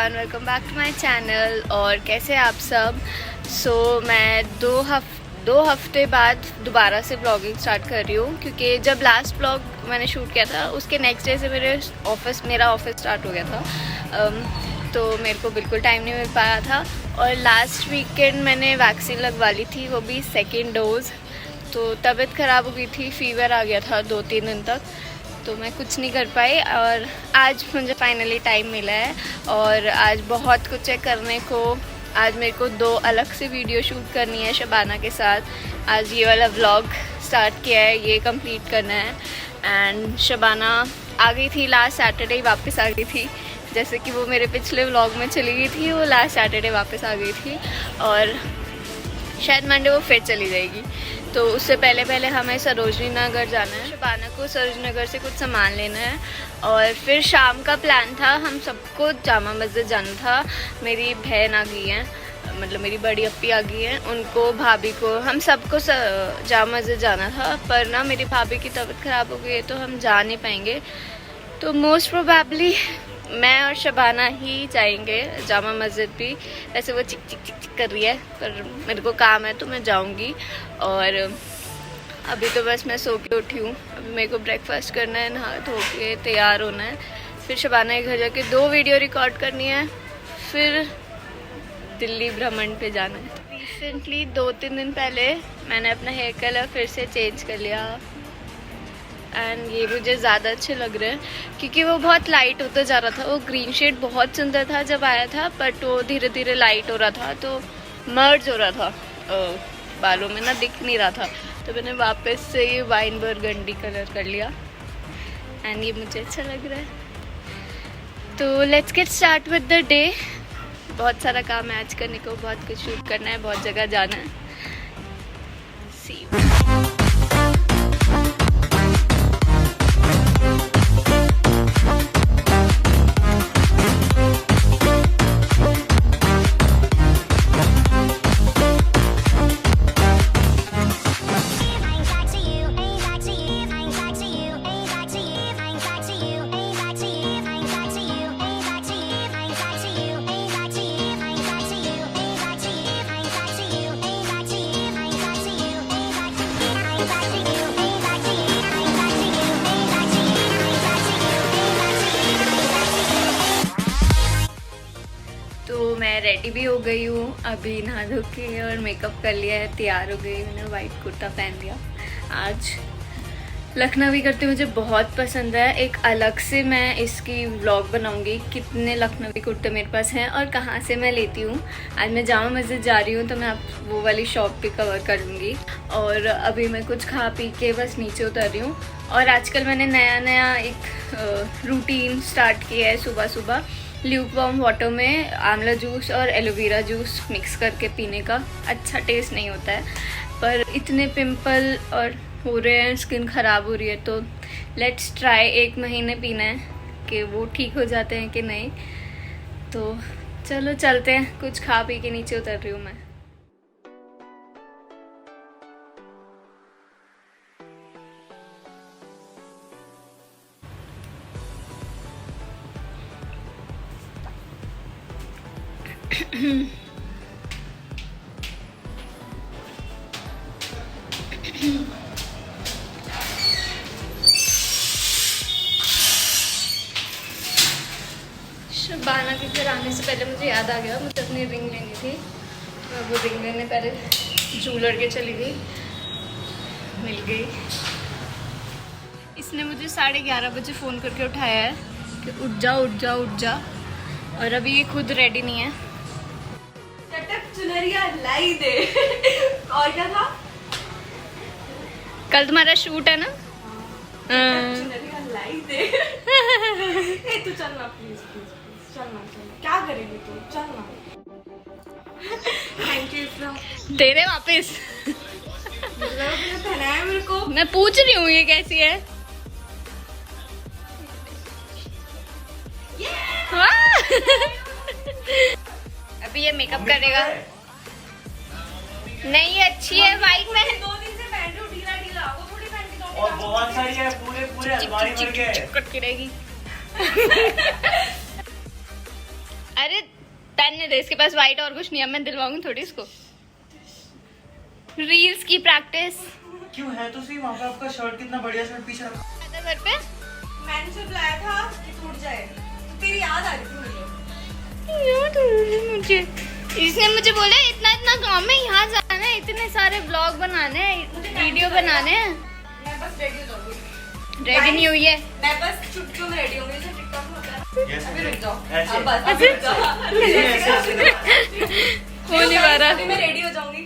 Everyone, welcome back to my channel. और कैसे हैं आप सब। मैं दो हफ्ते बाद दोबारा से ब्लॉगिंग स्टार्ट कर रही हूँ, क्योंकि जब लास्ट ब्लॉग मैंने शूट किया था उसके नेक्स्ट डे से मेरा ऑफिस स्टार्ट हो गया था। तो मेरे को बिल्कुल टाइम नहीं मिल पाया था। और लास्ट वीकेंड मैंने वैक्सीन लगवा ली थी, वो भी सेकेंड डोज। तो तबीयत ख़राब हो गई थी, फीवर आ गया था 2-3 दिन तक, तो मैं कुछ नहीं कर पाई। और आज मुझे फाइनली टाइम मिला है और आज बहुत कुछ है करने को। आज मेरे को 2 अलग से वीडियो शूट करनी है शबाना के साथ। आज ये वाला व्लॉग स्टार्ट किया है, ये कंप्लीट करना है। एंड शबाना आ गई थी लास्ट सैटरडे, वापस आ गई थी। जैसे कि वो मेरे पिछले व्लॉग में चली गई थी, वो लास्ट सैटरडे वापस आ गई थी और शायद मंडे वो फिर चली जाएगी। तो उससे पहले हमें सरोजनी नगर जाना है। शबाना को सरोजनी नगर से कुछ सामान लेना है और फिर शाम का प्लान था, हम सबको जामा मस्जिद जाना था। मेरी बहन आ गई है, मतलब मेरी बड़ी अप्पी आ गई है, उनको, भाभी को, हम सबको जामा मस्जिद जाना था। पर ना मेरी भाभी की तबीयत ख़राब हो गई है तो हम जा नहीं पाएंगे। तो मोस्ट प्रोबेबली मैं और शबाना ही जाएंगे जामा मस्जिद भी। वैसे वो चिक चिक चिक चिक कर रही है, पर मेरे को काम है तो मैं जाऊंगी। और अभी तो बस मैं सो के उठी हूँ। अभी मेरे को ब्रेकफास्ट करना है, नहा धो के तैयार होना है, फिर शबाना के घर जाके 2 वीडियो रिकॉर्ड करनी है, फिर दिल्ली भ्रमण पे जाना है। रिसेंटली 2-3 दिन पहले मैंने अपना हेयर कलर फिर से चेंज कर लिया एंड ये मुझे ज़्यादा अच्छे लग रहे हैं, क्योंकि वो बहुत लाइट होता जा रहा था। वो ग्रीन शेड बहुत सुंदर था जब आया था, बट वो धीरे धीरे लाइट हो रहा था, तो मर्ज हो रहा था बालों में, ना दिख नहीं रहा था। तो मैंने वापस से ये वाइन बरगंडी कलर कर लिया एंड ये मुझे अच्छा लग रहा है। तो let's get start with the day. बहुत सारा काम है आज करने को, बहुत कुछ शूट करना है, बहुत जगह जाना है। सी मैं रेडी भी हो गई हूँ, अभी नहा धो के और मेकअप कर लिया है, तैयार हो गई। मैंने वाइट कुर्ता पहन लिया। आज लखनवी कुर्ते मुझे बहुत पसंद है, एक अलग से मैं इसकी व्लॉग बनाऊंगी कितने लखनवी कुर्ते मेरे पास हैं और कहाँ से मैं लेती हूँ। आज मैं जामा मस्जिद जा रही हूँ तो मैं आप वो वाली शॉप भी कवर कर लूँगी। और अभी मैं कुछ खा पी के बस नीचे उतर रही हूँ। और आजकल मैंने नया एक रूटीन स्टार्ट किया है। सुबह सुबह ल्यूक वार्म वाटर में आंवला जूस और एलोवेरा जूस मिक्स करके पीने का। अच्छा टेस्ट नहीं होता है, पर इतने पिंपल और हो रहे हैं, स्किन ख़राब हो रही है, तो लेट्स ट्राई 1 महीने पीना है कि वो ठीक हो जाते हैं कि नहीं। तो चलो चलते हैं, कुछ खा पी के नीचे उतर रही हूँ मैं। शबाना के घर आने से पहले मुझे याद आ गया, मुझे अपनी रिंग लेनी थी। मैं वो रिंग लेने पहले ज्वेलर के चली गई, मिल गई। इसने मुझे 11:30 बजे फ़ोन करके उठाया है कि उठ जा उठ जा उठ जा, और अभी ये खुद रेडी नहीं है। चुनरिया लाई दे। और क्या था? कल तुम्हारा शूट है ना? चुनरिया लाई दे। ए तू चलना प्लीज प्लीज प्लीज, चलना चलना। क्या करेगी तू? चलना। Thank you. दे दे वापस। पहना है मेरे को। मैं पूछ रही हूँ ये कैसी है। अभी ये मेकअप करेगा। नहीं अच्छी है, वाइट में 2 दिन से पहन रही हूँ, ढीला ढीला, वो थोड़ी पहन के और बहुत सारी है, पूरे पूरे अलमारी भर के कट की रहेगी। अरे पहनने दे, इसके पास व्हाइट और कुछ नहीं है, मैं दिलवाऊंगी थोड़ी इसको। रील्स की प्रैक्टिस। क्यों है तो सही, वहाँ पे आपका शर्ट कितना बढ़िया शर्ट पीछे रखा। घर पे मैंने जो बुलाया था कि टूट जाए, तो तेरी याद आ रही थी मुझे। इसने मुझे बोला इतना इतना काम है, यहाँ जाना है, इतने सारे ब्लॉग बनाने हैं, वीडियो बनाने हैं। मैं बस रेडी हो जाऊंगी। रेडी नहीं हुई है। मैं बस चुटकियों में रेडी होंगी, जैसे टिकटॉक में होता है ना। Yes, अभी रुक जाओ। ऐसे। अब बस अभी रुक जाओ। हो नहीं पा रहा। अभी मैं रेडी हो जाऊंगी।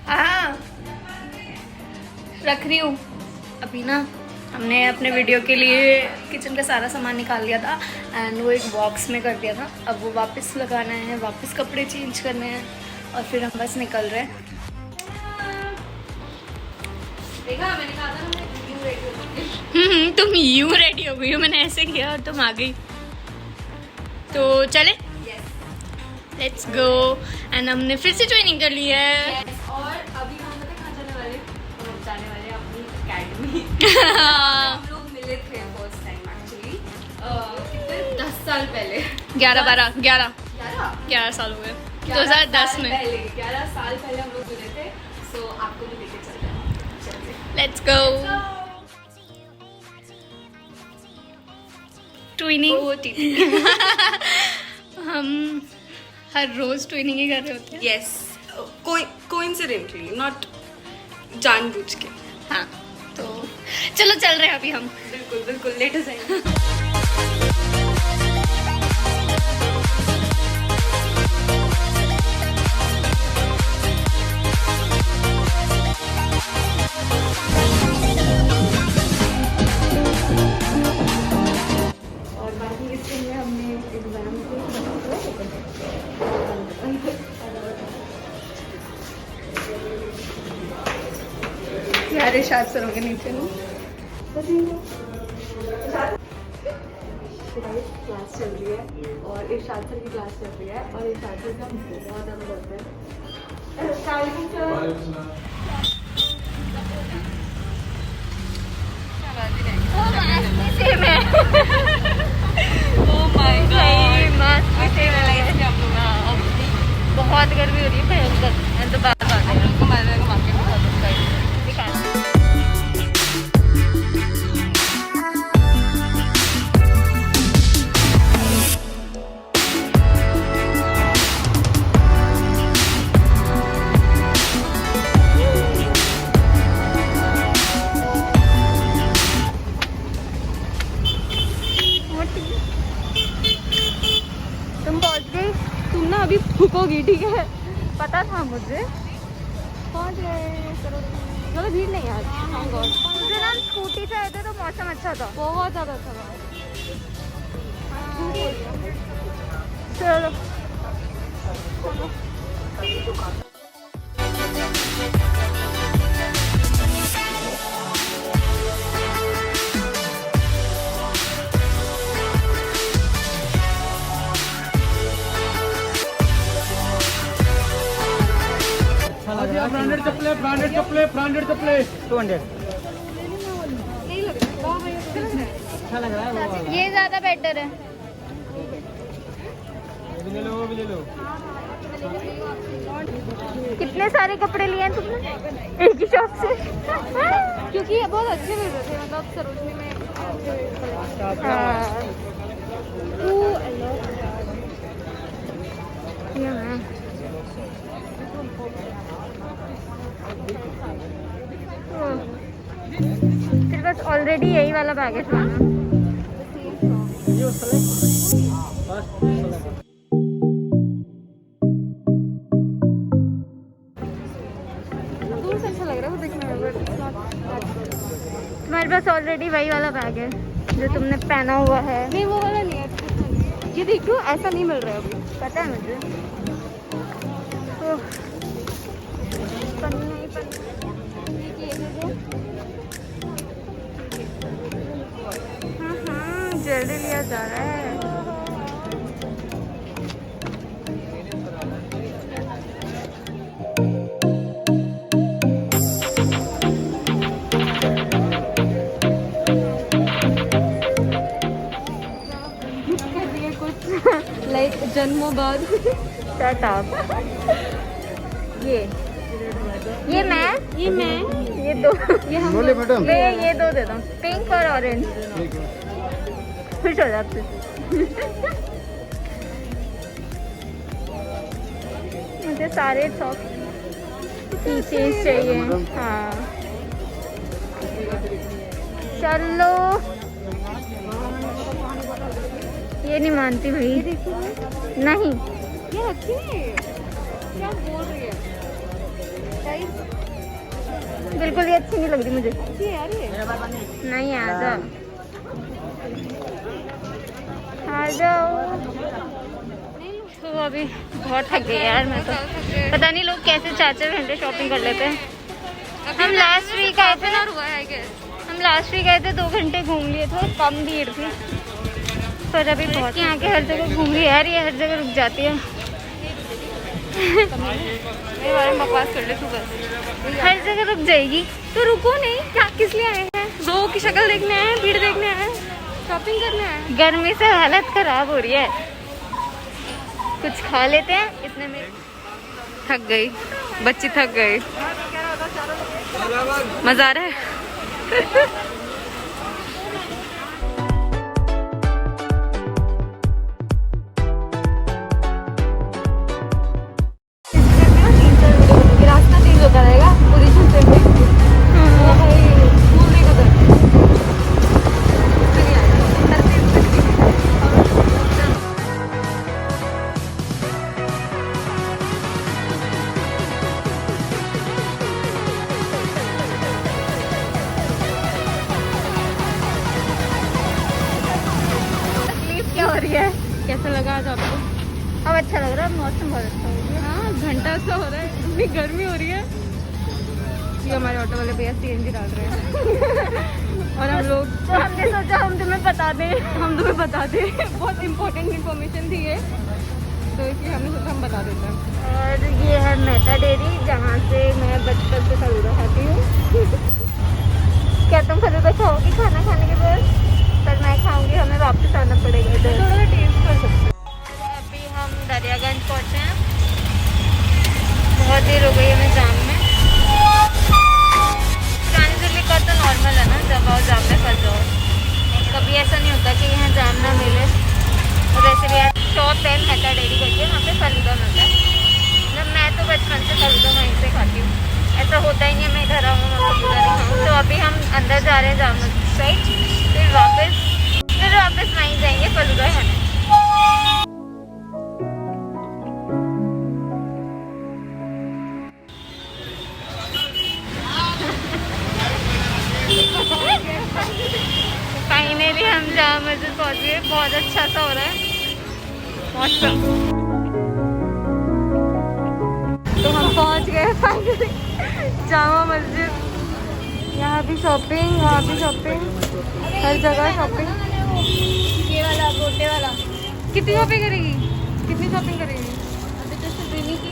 हाँ रख रही हूँ। अभी ना हमने अपने वीडियो के लिए किचन का सारा सामान निकाल लिया था एंड वो एक बॉक्स में कर दिया था। अब वो वापस लगाना है, वापस कपड़े चेंज करने हैं और फिर हम बस निकल रहे हैं। देखा, मैंने कहा था ना मैं यूं रेडी हो जाऊंगी। तुम यूं रेडी हो गई हो, मैंने ऐसे किया और तुम आ गई। तो चले, लेट्स गो। एंड हमने फिर से ज्वाइनिंग कर ली है। और अभी हम पता है कहाँ जाने वाले? हम जाने वाले हैं अपनी अकेडमी। हम लोग मिले थे फर्स्ट टाइम एक्चुअली कितने 10 साल पहले। 11 साल हो गए। 2010 में। 11 साल पहले हम लोग मिले थे। सो आपको भी लेके चलते हैं, चलिए। Let's go. ट्विनिंग। हम हर रोज ट्विनिंग ही कर रहे होते हैं। यस, कोइंसिडेंटली, नॉट जानबूझ के। हाँ तो चलो चल रहे हैं अभी हम। बिल्कुल बिल्कुल, लेट हो जाएंगे। और बाकी इसके लिए हमने एग्जाम यार इरशाद सरों के नीचे ना क्लास चल रही है और इरशाद सर की क्लास चल रही है और इरशाद सर का बहुत ज़्यादा करते हैं। बहुत गर्मी हो रही है भयंकर। तो बात आ गई। तुम पहुंच गई। तुम ना अभी फूकोगी, ठीक है? पता था मुझे। पहुंच गए। चलो, भीड़ नहीं है आज। Thank God. मुझे ना स्कूटी से आए थे तो मौसम अच्छा था। बहुत ज़्यादा था। चलो ब्रांडेड चप्पलें 200। नहीं लग रहा है अच्छा लग रहा है वो वाला। ये ज्यादा बेटर है। ये भी ले लो, वो भी ले लो। कितने सारे कपड़े लिए हैं तुमने एक ही शॉप से? क्योंकि ये बहुत अच्छे मिल रहे थे, मतलब सरोजनी में। तेरे पास ऑलरेडी यही वाला बैग है ना? ये उस तरह दूर से अच्छा लग रहा है वो देखने में, but it's not that- तुम्हारे पास ऑलरेडी वही वाला बैग है जो तुमने पहना हुआ है। नहीं, वो वाला नहीं है। ये देखो, ऐसा नहीं मिल रहा है अभी। पता है मुझे। ओह, पन्नी है, पन्नी। ये दे दो। जल्दी लिया जा रहा है। कर रही है कुछ। जन्मों बाद शट अप। ये मैं ये दो बोले मैडम। ये दो दे दो, पिंक और ऑरेंज। खुश हो जाते। मुझे सारे सॉफ्ट पीसेस चाहिए। हाँ चलो, ये नहीं मानती भाई। नहीं ये अच्छी है, क्या बोल रही है? बिल्कुल ये अच्छी नहीं लग रही मुझे। अच्छी है यार ये। नहीं आ जाओ, आ जाओ। तो अभी बहुत थक गए यार मैं तो। पता नहीं लोग कैसे 4-4 घंटे शॉपिंग कर लेते हैं। हम लास्ट वीक आए थे ना, हम लास्ट वीक आए थे, 2 घंटे घूम लिए थे, कम भीड़ थी। पर अभी बहुत यहाँ के हर जगह घूम रही है यार, ये हर जगह रुक जाती है। मेरे बारे में बकवास कर ले तू बस। हर जगह रुक जाएगी तो रुको नहीं, क्या किस लिए आए हैं? लोगों की शक्ल देखने आए हैं, भीड़ देखने आए हैं, शॉपिंग करने आए हैं। गर्मी से हालत खराब हो रही है, कुछ खा लेते हैं इतने में। थक गई बच्ची, थक गई। मजा आ रहा है। रास्ता चेंज होता रहेगा, पोजीशन सेम रहेगी। भाई घूमने का दर तकलीफ क्या हो रही है? कैसा लगा आज आपको? अब अच्छा लग रहा है, मौसम बहुत अच्छा हो गया। हाँ, घंटा सा हो रहा है, इतनी गर्मी हो रही है। ये हमारे ऑटो वाले भैया सीएनजी डाल रहे हैं और हम लोग, तो हमने सोचा हम तुम्हें बता दें। हम तुम्हें बता दें, बहुत इंपॉर्टेंट इन्फॉर्मेशन थी ये, तो इसलिए हमने सोचा हम बता देते हैं। और ये है मेहता डेयरी, जहाँ से मैं बचपन से फलूदा खाती हूँ। क्या तुम फलूदा खाओगी खाना खाने के बाद? पर मैं खाऊंगी, हमें वापस आना पड़ेगा इधर। थोड़ा टेस्ट कर सकते हैं। अभी हम दरियागंज पहुँचे हैं, बहुत देर हो गई हमें जाम में। पुरानी दिल्ली का तो नॉर्मल है ना, जब आओ जाम में फंस जाओ, कभी ऐसा नहीं होता कि यहाँ जाम ना मिले। और वैसे भी यार शॉप है मेहता डेयरी करके, वहाँ पे फलूदा मिलता है। मतलब मैं तो बचपन से फलूदा वहीं से खाती हूँ, ऐसा होता ही नहीं मैं घर आऊँ मैं फलूदा नहीं खाऊँ। तो अभी हम अंदर जा रहे हैं जाम साइड, फिर वापस वहीं जाएंगे फलूदा खाने। फाइनली हम जामा मस्जिद पहुंच गए, बहुत अच्छा सा हो रहा है मौसम। तो हम पहुंच गए फाइनली जामा मस्जिद। यहाँ भी शॉपिंग, वहाँ भी शॉपिंग, हर जगह शॉपिंग। ये वाला गोटे वाला कितनी शॉपिंग करेगी? कितनी शॉपिंग करेगी? अभी तो सिर्फ बिनी की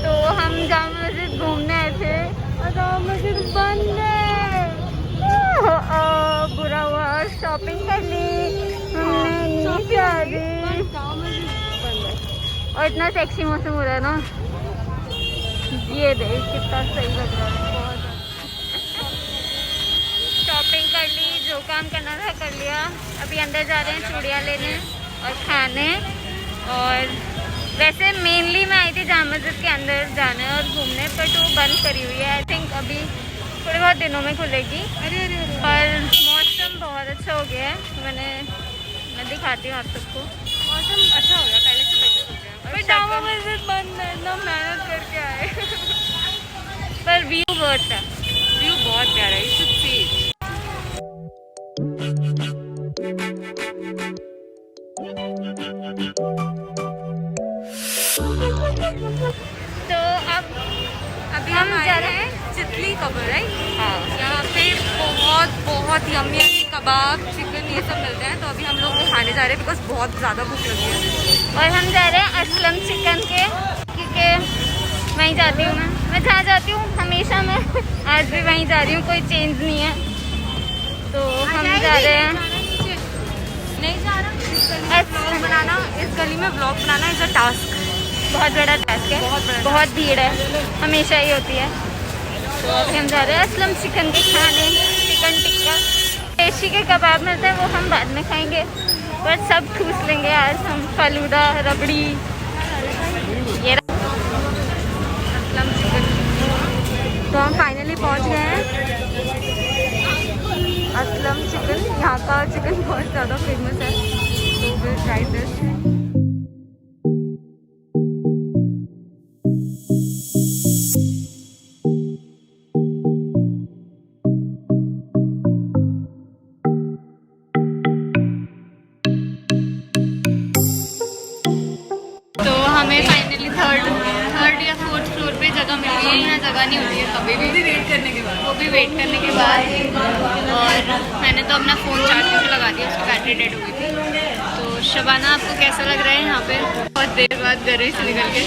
तो हम जामा मस्जिद घूमने आए थे और जामा मस्जिद बंद है। बुरा हुआ, शॉपिंग कर ली हमने, नीचे आ गई। और इतना सेक्सी मौसम हो रहा है ना, ये देख कितना सही लग रहा है। बहुत शॉपिंग कर ली, जो काम करना था कर लिया। अभी अंदर जा रहे हैं चूड़ियाँ लेने और खाने। और वैसे मेनली मैं आई थी जामा मस्जिद के अंदर जाने और घूमने, बट वो बंद करी हुई है। आई थिंक अभी थोड़े बहुत दिनों में खुलेगी। अरे अरे अरे, और मौसम बहुत अच्छा हो गया है। मैं दिखाती हूँ आप सबको। मौसम अच्छा हो गया, पहले से बेटर हो गया। पर जामा मस्जिद बंद है, इतना मेहनत करके आए। पर व्यू बहुत है। व्यू बहुत प्यारा है, यू शुड सी। तो अब अभी हम हम आए जा रहे हैं चितली कबाब राइट। हाँ यहाँ पे बहुत यम्मी कबाब चिकन ये सब मिलते हैं। तो अभी हम लोग खाने जा रहे हैं बिकॉज बहुत ज़्यादा भूख लगी है। और हम जा रहे हैं असलम चिकन के, क्योंकि वहीं जाती हूँ मैं जहाँ जाती हूँ हमेशा मैं आज भी वहीं जा रही हूँ, कोई चेंज नहीं है। तो हम जा रहे हैं। नहीं जा रहा। इस गली में blog banana is a task. बहुत बड़ा टास्क है, बहुत भीड़ है, हमेशा ही होती है। तो अभी हम जा रहे हैं असलम चिकन के खाने, चिकन टिक्का। पेशी के कबाब मिलते हैं, वो हम बाद में खाएंगे, पर सब ठूस लेंगे आज हम। फालूदा, रबड़ी, ये असलम चिकन। तो हम फाइनली पहुंच गए हैं असलम चिकन। यहाँ का चिकन बहुत ज़्यादा फेमस है, तो विल ट्राई दिस। तो हमें फाइनली थर्ड या फोर्थ फ्लोर पे जगह मिल गई है। यहाँ जगह नहीं होती है कभी भी, वेट करने के बाद, वो भी वेट करने के बाद। और मैंने तो अपना फ़ोन चार्जिंग पे लगा दिया, उसकी बैटरी डेड हो गई थी। तो शबाना आपको कैसा लग रहा है यहाँ पे बहुत देर बाद गर्मी से निकल के?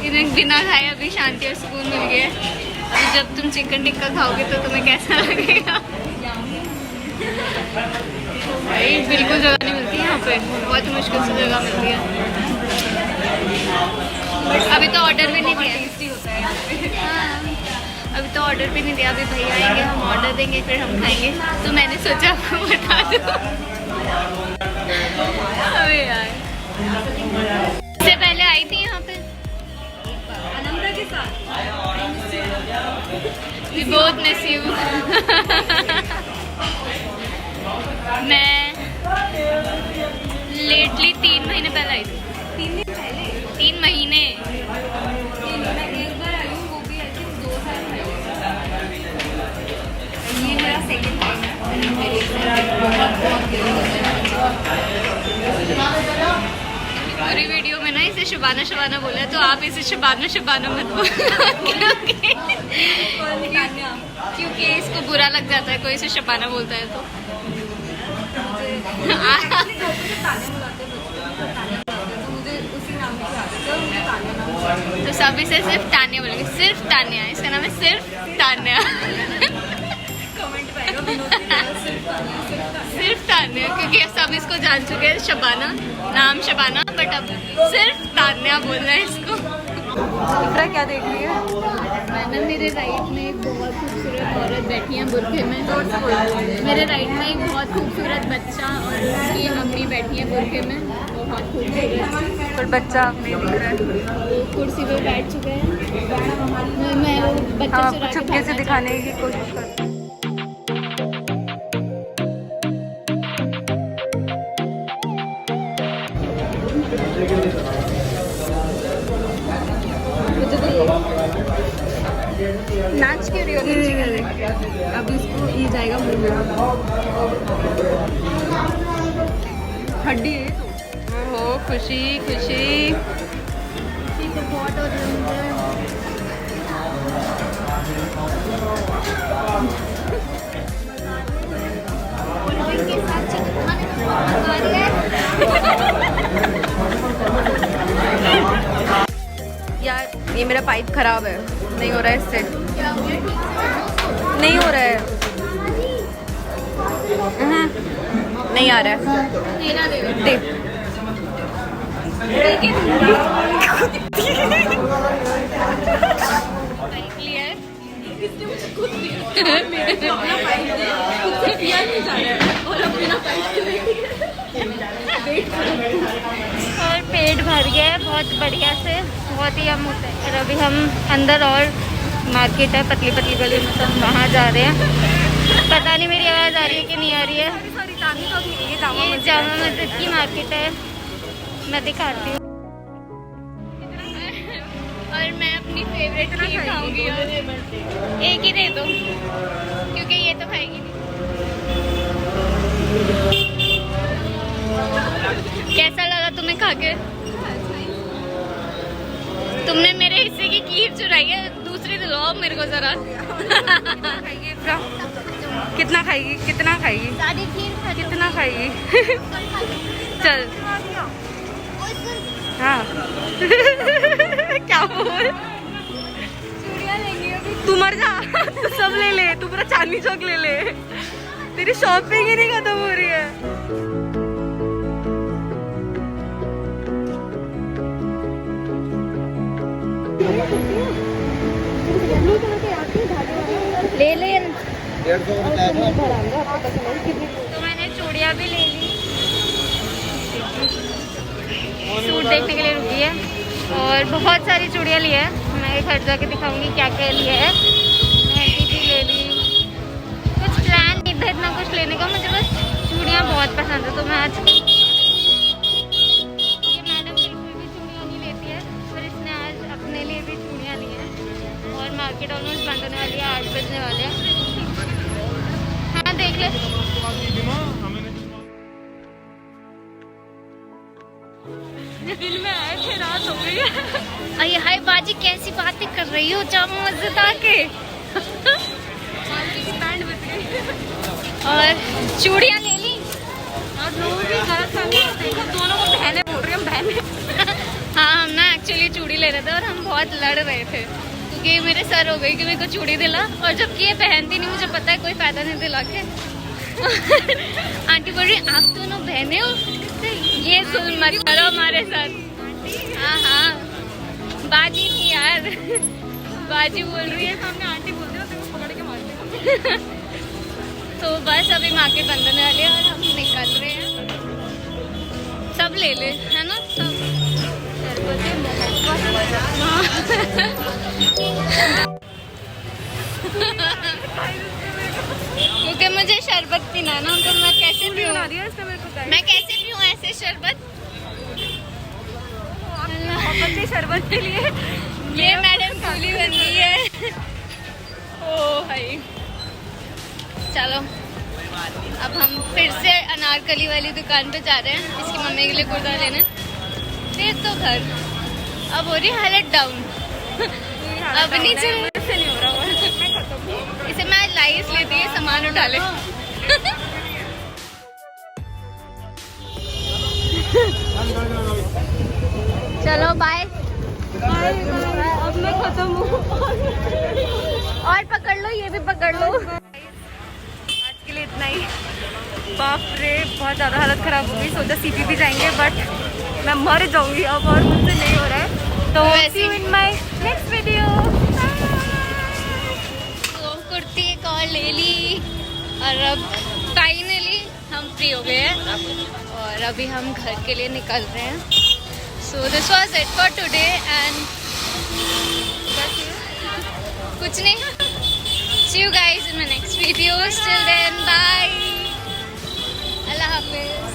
इन्हें बिना खाए अभी शांति और सुकून मिल गया है। अभी जब तुम चिकन टिक्का खाओगे तो तुम्हें कैसा लगेगा? भाई बिल्कुल जगह नहीं मिलती यहाँ पे, बहुत मुश्किल से जगह मिलती है। अभी तो ऑर्डर भी नहीं दिया। हाँ, अभी तो ऑर्डर भी नहीं दिया। अभी भैया आएंगे, हम ऑर्डर देंगे, फिर हम खाएंगे। तो मैंने सोचा आपको बता दूँ। अबे यार, इससे पहले आई थी यहाँ पे अनंता के साथ। भी बहुत नसीब। मैं लेटली 3 महीने पहले आई थी। 3 दिन पहले। 3 महीने। मैं एक बार आई हूँ, वो भी आई थिंक 2 साल पहले। ये मेरा सेकंड टाइम है। पूरी वीडियो में ना इसे शबाना शबाना बोला है, तो आप इसे शबाना शबाना मत बोलो क्योंकि इसको बुरा लग जाता है कोई इसे शबाना बोलता है तो। तो सब इसे सिर्फ तान्या बोलेंगे, सिर्फ तान्या। इसका नाम है सिर्फ तान्या। सिर्फ तान्या, क्योंकि सब इसको जान चुके हैं शबाना, नाम शबाना, बट अब सिर्फ तान्या बोलना है इसको। इकरा क्या देख रही है? मैंने मेरे राइट में एक बहुत खूबसूरत औरत बैठी है बुर्के में। मेरे राइट में एक बहुत खूबसूरत बच्चा और उसकी मम्मी बैठी है बुर्के में, बहुत खूबसूरत। पर बच्चा नहीं दिख रहा है। वो कुर्सी पे बैठ चुके हैं। मैं वो बच्चा हम चुरा आपको के चुपके से भागना दिखाने की कोशिश करते हैं। नाच क्यों रही हो? अब इसको ये जाएगा मुंह में। हड्डी है तो। ओहो, खुशी खुशी। बहुत हो रही है मुझे। के साथ चिकन खाने में बहुत मजा आ रही है। यार ये मेरा पाइप खराब है, नहीं हो रहा है इससे। नहीं हो रहा है, नहीं आ रहा है। देख और पेट भर गया है बहुत बढ़िया से, बहुत ही यम होता है। और अभी हम अंदर और मार्केट है, पतली पतली गली में, तो हम वहाँ जा रहे हैं। पता नहीं मेरी आवाज़ आ रही है कि नहीं आ रही है। ये जामा मस्जिद की मार्केट है, मैं दिखाती हूँ। और मैं अपनी फेवरेट खीर खाऊंगी और एक ही दे दो क्योंकि ये तो खाएगी नहीं। कैसा लगा तुम्हें खा के? तुमने मेरे हिस्से की खीर चुराई है, दूसरी दिलवाओ मेरे को जरा। खाएगी इफ्रा? कितना खाएगी? कितना खाएगी? सारी खीर कितना खाएगी? चल हाँ। क्या बोल? तू मर जा। तू सब ले ले, तू पूरा चांदनी चौक ले ले, तेरी शॉपिंग ही नहीं खत्म हो रही है। ले ले। 150 बताया तो मैंने चूड़ियाँ भी ले ली, सूट देखने के लिए रुकी है और बहुत सारी चूड़ियाँ ली है। मैं घर जाके दिखाऊंगी क्या क्या लिया है। मेहंदी भी ले ली, कुछ प्लान नहीं था इतना कुछ लेने का, मुझे बस चूड़ियाँ बहुत पसंद है। तो मैं आज ये मैडम बिल्कुल भी चूड़ियाँ नहीं लेती है, पर इसने आज अपने लिए भी चूड़ियाँ ली हैं। और मार्केट ऑलमोस्ट बंद होने वाली है, 8 बजने वाले हैं। हाँ देख ले। दिल में आए थे, रात हो गई है। अरे हाय बाजी, कैसी बातें कर रही हो जामा मस्जिद आके। बैंड बज गई और चूड़ियाँ ले ली। और लोग भी गलत फहमी से देखो, दोनों को बहनें बोल रही हैं, बहनें। हाँ हम ना एक्चुअली चूड़ी ले रहे थे और हम बहुत लड़ रहे थे क्योंकि मेरे सर हो गई कि मेरे को चूड़ी दिला, और जबकि ये पहनती नहीं, मुझे पता है कोई फायदा नहीं दिला के। आंटी बोल रही आप दोनों बहनें हो, ये सुन मत करो हमारे साथ। हाँ हाँ बाजी नहीं यार, बाजी बोल रही है। सामने आंटी बोलती है, तेरे को पकड़ के मारती है। तो बस अभी मार्केट बंद होने वाली है और हम निकल रहे हैं। सब ले ले, है ना सब। क्योंकि मुझे शरबत पीना है ना, तो मैं कैसे पीऊँ? बना दिया इसने मेरे को गाइस। मैं कैसे पीऊँ ऐसे शरबत? मोहब्बत शरबत के लिए ये मैडम कूली बन गई है। ओ भाई चलो, अब हम फिर से अनारकली वाली दुकान पे जा रहे हैं, इसकी मम्मी के लिए कुर्ता लेने। फिर तो घर, अब हो रही हालत डाउन। अब नहीं चल, से नहीं हो रहा। मैं खत्म हूँ। इसे मैं लाइस लेती है, सामान उठा ले। चलो बाय। अब मैं खत्म हूँ। और पकड़ लो, ये भी पकड़ लो। आज के लिए इतना ही। बाप रे बहुत ज़्यादा हालत ख़राब हो गई। सोचा सीपी भी जाएंगे बट मैं मर जाऊंगी अब, और मुझसे नहीं हो रहा है। तो see you in my next video। तो कुर्ती एक और ले ली और अब फाइनली हम फ्री हो गए हैं और अभी हम घर के लिए निकल रहे हैं। So this was it for today and कुछ नहीं। See you guys in my next videos. Till then, bye. Allah Hafiz.